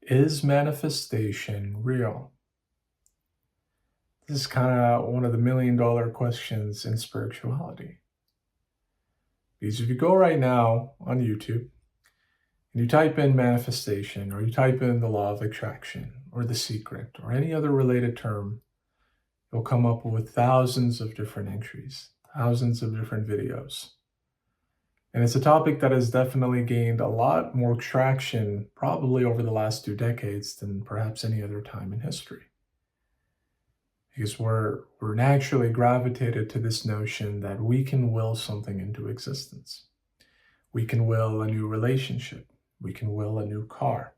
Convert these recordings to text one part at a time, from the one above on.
Is manifestation real? This is kind of one of the million-dollar questions in spirituality. Because if you go right now on YouTube and you type in manifestation, or you type in the law of attraction, or the secret, or any other related term, you'll come up with thousands of different entries, thousands of different videos. And it's a topic that has definitely gained a lot more traction, probably over the last 2 decades than perhaps any other time in history. Because we're naturally gravitated to this notion that we can will something into existence. We can will a new relationship. We can will a new car.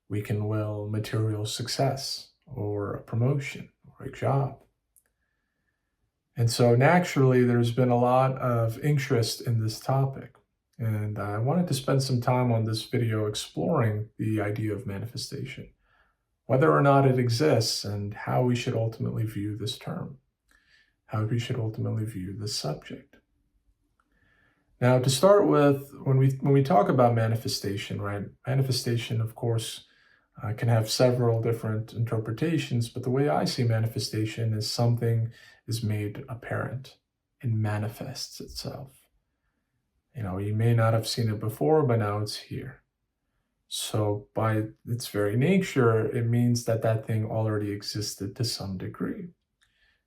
We can will material success, or a promotion, or a job. And so naturally, there's been a lot of interest in this topic. And I wanted to spend some time on this video exploring the idea of manifestation, whether or not it exists, and how we should ultimately view this term, how we should ultimately view this subject. Now, to start with, when we talk about manifestation, right? Manifestation, of course, can have several different interpretations, but the way I see manifestation is something is made apparent and manifests itself. You may not have seen it before, but now it's here. So by its very nature, it means that that thing already existed to some degree.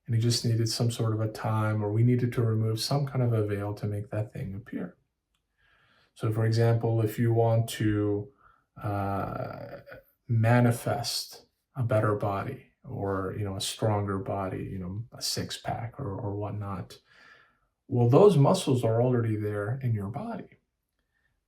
And you just needed some sort of a time, or we needed to remove some kind of a veil to make that thing appear. So for example, if you want to manifest a better body, or a stronger body, a six-pack or whatnot, well, those muscles are already there in your body.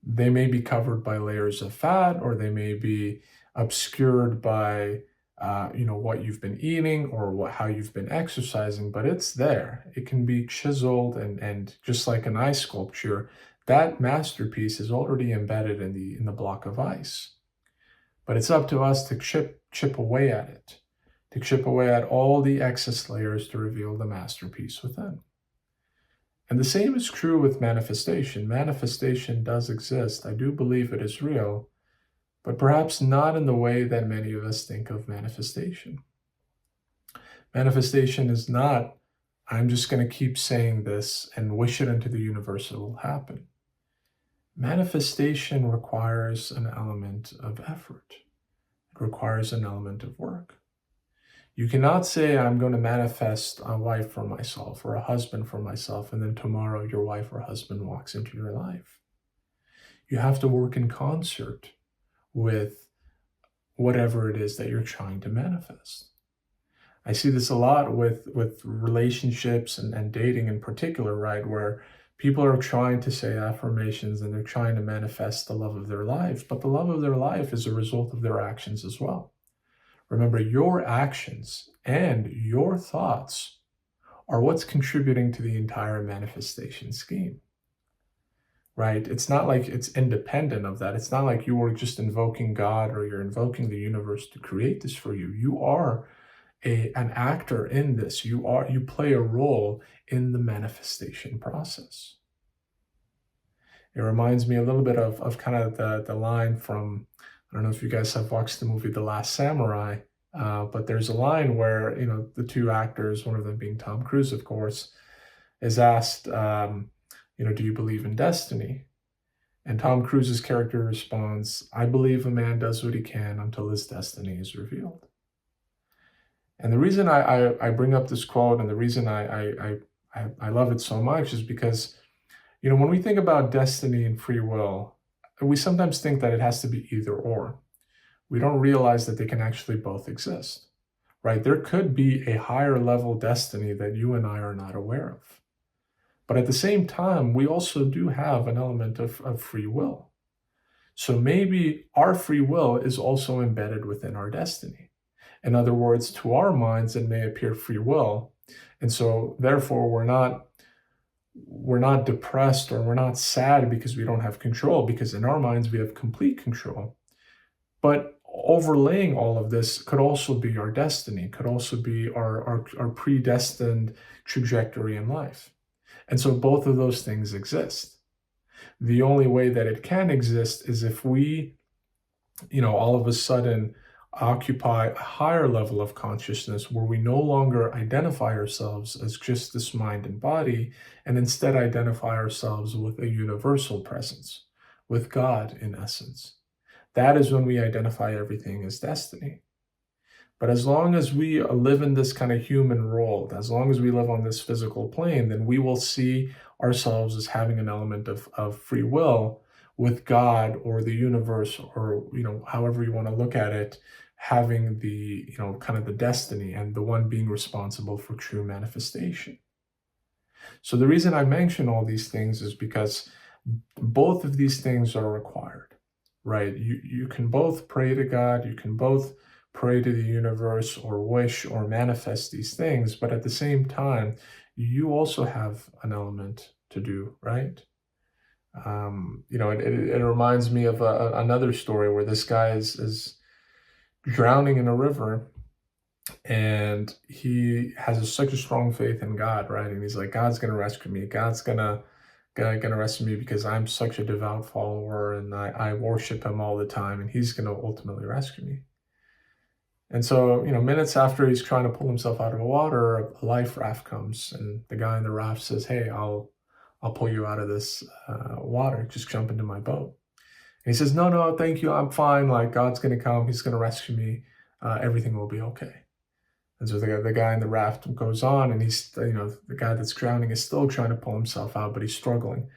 They may be covered by layers of fat, or they may be obscured by what you've been eating, or how you've been exercising, but it's there. It can be chiseled, and just like an ice sculpture, that masterpiece is already embedded in the block of ice. But it's up to us to chip away at it, to chip away at all the excess layers to reveal the masterpiece within. And the same is true with manifestation. Manifestation does exist. I do believe it is real, but perhaps not in the way that many of us think of manifestation. Manifestation is not, I'm just going to keep saying this and wish it into the universe, it will happen. Manifestation requires an element of effort. It requires an element of work. You cannot say, I'm going to manifest a wife for myself, or a husband for myself, and then tomorrow your wife or husband walks into your life. You have to work in concert with whatever it is that you're trying to manifest. I see this a lot with relationships and dating in particular, right? Where people are trying to say affirmations and they're trying to manifest the love of their life, but the love of their life is a result of their actions as well. Remember, your actions and your thoughts are what's contributing to the entire manifestation scheme, right? It's not like it's independent of that. It's not like you are just invoking God, or you're invoking the universe to create this for you. You are an actor in this. You play a role in the manifestation process. It reminds me a little bit of kind of the line from, I don't know if you guys have watched the movie The Last Samurai, but there's a line where, the two actors, one of them being Tom Cruise, of course, is asked, do you believe in destiny? And Tom Cruise's character responds, I believe a man does what he can until his destiny is revealed. And the reason I bring up this quote, and the reason I love it so much, is because, when we think about destiny and free will, we sometimes think that it has to be either or. We don't realize that they can actually both exist, right? There could be a higher level destiny that you and I are not aware of. But at the same time, we also do have an element of free will. So maybe our free will is also embedded within our destiny. In other words, to our minds, it may appear free will. And so therefore, we're not depressed, or we're not sad because we don't have control, because in our minds we have complete control. But overlaying all of this could also be our destiny, could also be our predestined trajectory in life. And so both of those things exist. The only way that it can exist is if we all of a sudden occupy a higher level of consciousness where we no longer identify ourselves as just this mind and body, and instead identify ourselves with a universal presence, with God in essence. That is when we identify everything as destiny. But as long as we live in this kind of human world, as long as we live on this physical plane, then we will see ourselves as having an element of free will, with God or the universe, or however you want to look at it, having the kind of the destiny and the one being responsible for true manifestation. So the reason I mention all these things is because both of these things are required, right? You can both pray to God, you can both pray to the universe or wish or manifest these things, but at the same time, you also have an element to do, right? It reminds me of another story where this guy is drowning in a river, and he has such a strong faith in God, right? And he's like, God's gonna rescue me. God's gonna rescue me because I'm such a devout follower and I worship him all the time, and he's gonna ultimately rescue me. And so, minutes after he's trying to pull himself out of the water, a life raft comes, and the guy in the raft says, "Hey, I'll pull you out of this water. Just jump into my boat." And he says, "No, no, thank you. I'm fine. Like, God's gonna come. He's gonna rescue me. Everything will be okay." And so the guy in the raft goes on, and he's, the guy that's drowning is still trying to pull himself out, but he's struggling.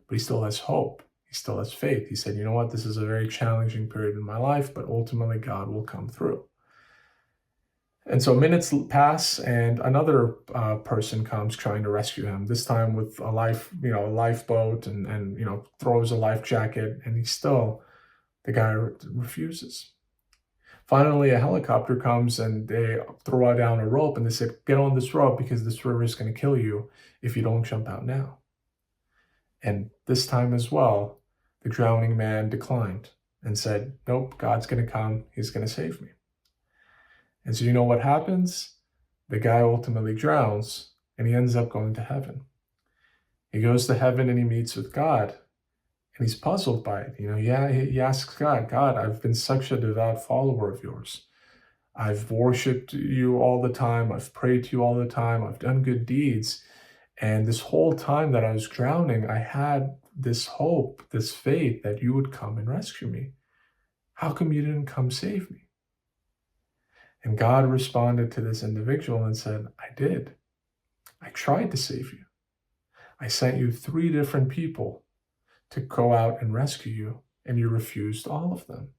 But he still has hope. He still has faith. He said, "You know what? This is a very challenging period in my life, but ultimately God will come through." And so minutes pass, and another person comes trying to rescue him. This time with a lifeboat, and throws a life jacket, and the guy refuses. Finally, a helicopter comes, and they throw down a rope, and they said, "Get on this rope because this river is going to kill you if you don't jump out now." And this time as well, the drowning man declined and said, "Nope, God's going to come. He's going to save me." And so you know what happens? The guy ultimately drowns, and he ends up going to heaven. He goes to heaven and he meets with God, and he's puzzled by it. He asks God, "God, I've been such a devout follower of yours. I've worshipped you all the time. I've prayed to you all the time. I've done good deeds. And this whole time that I was drowning, I had this hope, this faith that you would come and rescue me. How come you didn't come save me?" And God responded to this individual and said, "I did. I tried to save you. I sent you 3 different people to go out and rescue you, and you refused all of them."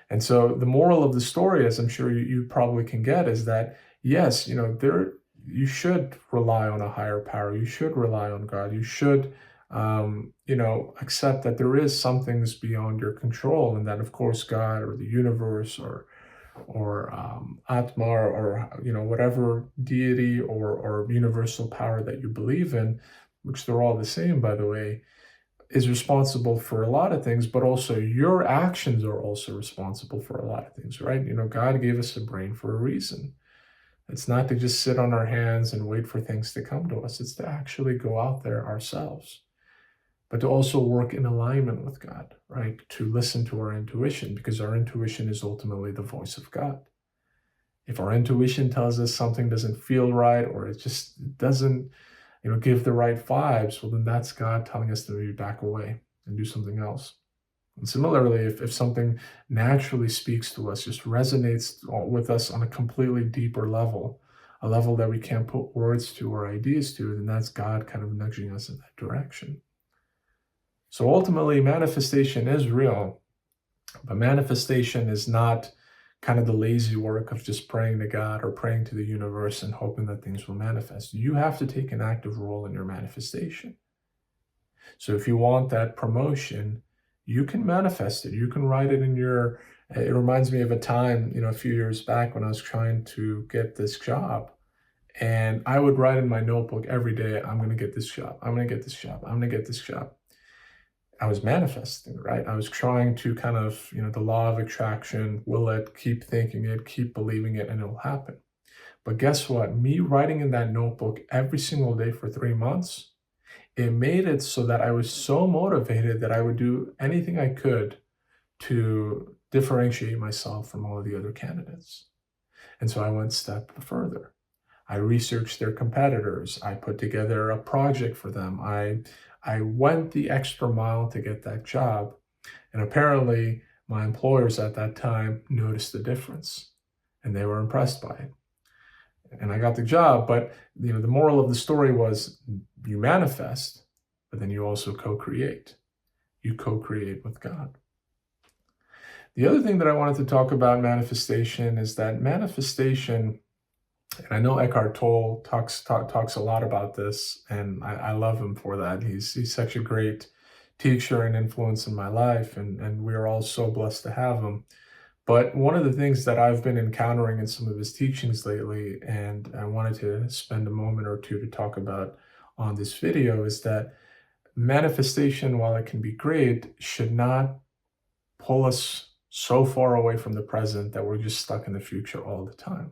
And so the moral of the story, as I'm sure you probably can get, is that yes, you should rely on a higher power. You should rely on God. You should, accept that there is some things beyond your control, and that of course God or the universe or Atma, or whatever deity or universal power that you believe in, which they're all the same, by the way, is responsible for a lot of things, but also your actions are also responsible for a lot of things, right? God gave us a brain for a reason. It's not to just sit on our hands and wait for things to come to us. It's to actually go out there ourselves, but to also work in alignment with God, right? To listen to our intuition, because our intuition is ultimately the voice of God. If our intuition tells us something doesn't feel right, or it just doesn't, give the right vibes, well, then that's God telling us to maybe back away and do something else. And similarly, if something naturally speaks to us, just resonates with us on a completely deeper level, a level that we can't put words to or ideas to, then that's God kind of nudging us in that direction. So ultimately, manifestation is real, but manifestation is not kind of the lazy work of just praying to God or praying to the universe and hoping that things will manifest. You have to take an active role in your manifestation. So if you want that promotion, you can manifest it. You can write it in your, it reminds me of a time, a few years back when I was trying to get this job. And I would write in my notebook every day, "I'm going to get this job. I'm going to get this job. I'm going to get this job." I was manifesting, right? I was trying to kind of, the law of attraction, will it, keep thinking it, keep believing it, and it will happen. But guess what? Me writing in that notebook every single day for 3 months, it made it so that I was so motivated that I would do anything I could to differentiate myself from all of the other candidates. And so I went a step further. I researched their competitors. I put together a project for them. I went the extra mile to get that job. And apparently, my employers at that time noticed the difference, and they were impressed by it. And I got the job, but the moral of the story was you manifest, but then you also co-create. You co-create with God. The other thing that I wanted to talk about manifestation is that manifestation, and I know Eckhart Tolle talks a lot about this, and I love him for that. He's such a great teacher and influence in my life, and we are all so blessed to have him. But one of the things that I've been encountering in some of his teachings lately, and I wanted to spend a moment or two to talk about on this video, is that manifestation, while it can be great, should not pull us so far away from the present that we're just stuck in the future all the time,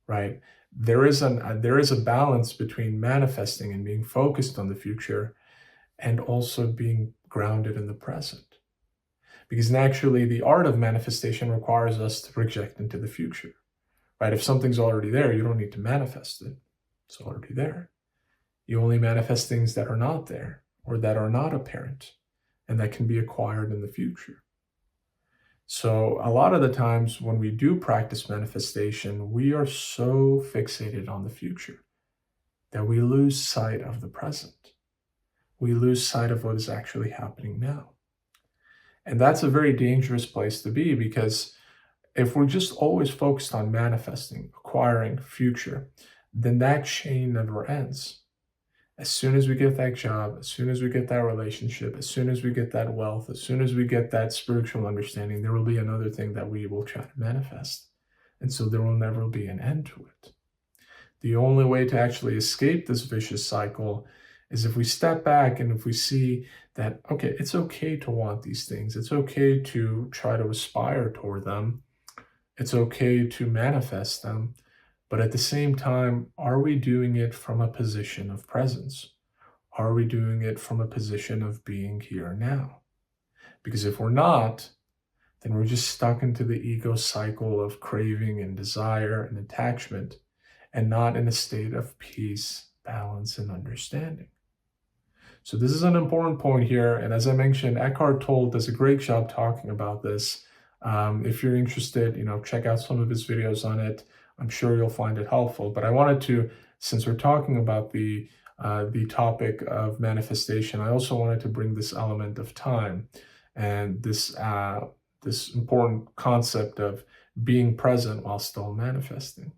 right? There is a balance between manifesting and being focused on the future and also being grounded in the present. Because naturally, the art of manifestation requires us to project into the future, right? If something's already there, you don't need to manifest it. It's already there. You only manifest things that are not there or that are not apparent and that can be acquired in the future. So a lot of the times when we do practice manifestation, we are so fixated on the future that we lose sight of the present. We lose sight of what is actually happening now. And that's a very dangerous place to be, because if we're just always focused on manifesting, acquiring future, then that chain never ends. As soon as we get that job, as soon as we get that relationship, as soon as we get that wealth, as soon as we get that spiritual understanding, there will be another thing that we will try to manifest. And so there will never be an end to it. The only way to actually escape this vicious cycle is if we step back and if we see that, okay, it's okay to want these things. It's okay to try to aspire toward them. It's okay to manifest them. But at the same time, are we doing it from a position of presence? Are we doing it from a position of being here now? Because if we're not, then we're just stuck into the ego cycle of craving and desire and attachment, and not in a state of peace, balance, and understanding. So this is an important point here. And as I mentioned, Eckhart Tolle does a great job talking about this. If you're interested, check out some of his videos on it. I'm sure you'll find it helpful. But I wanted to, since we're talking about the topic of manifestation, I also wanted to bring this element of time and this important concept of being present while still manifesting.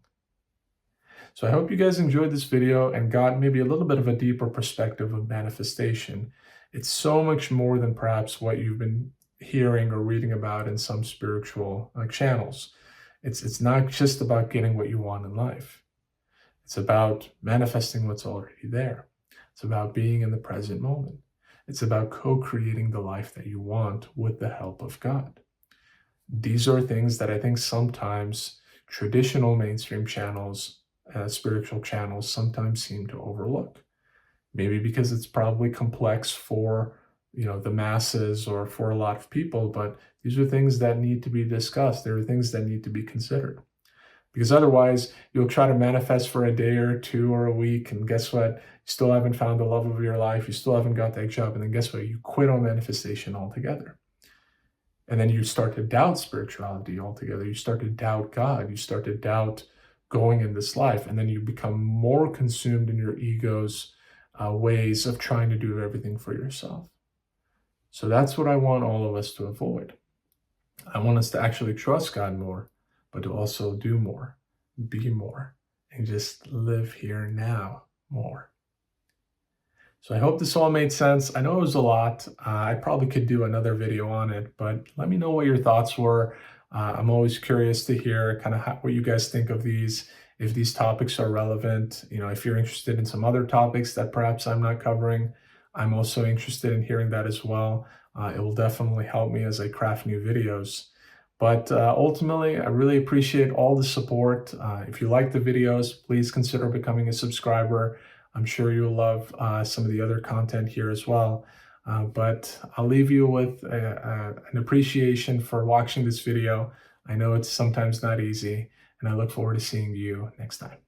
So I hope you guys enjoyed this video and got maybe a little bit of a deeper perspective of manifestation. It's so much more than perhaps what you've been hearing or reading about in some spiritual channels. It's not just about getting what you want in life. It's about manifesting what's already there. It's about being in the present moment. It's about co-creating the life that you want with the help of God. These are things that I think sometimes traditional mainstream channels, spiritual channels, sometimes seem to overlook. Maybe because it's probably complex for the masses or for a lot of people, but these are things that need to be discussed. There are things that need to be considered. Because otherwise, you'll try to manifest for a day or two or a week, and guess what? You still haven't found the love of your life. You still haven't got that job. And then guess what? You quit on manifestation altogether. And then you start to doubt spirituality altogether. You start to doubt God. You start to doubt going in this life. And then you become more consumed in your ego's ways of trying to do everything for yourself. So that's what I want all of us to avoid. I want us to actually trust God more, but to also do more, be more, and just live here now more. So I hope this all made sense. I know it was a lot. I probably could do another video on it, but let me know what your thoughts were. I'm always curious to hear kind of what you guys think of these, if these topics are relevant. If you're interested in some other topics that perhaps I'm not covering, I'm also interested in hearing that as well. It will definitely help me as I craft new videos. But ultimately, I really appreciate all the support. If you like the videos, please consider becoming a subscriber. I'm sure you'll love some of the other content here as well. But I'll leave you with an appreciation for watching this video. I know it's sometimes not easy, and I look forward to seeing you next time.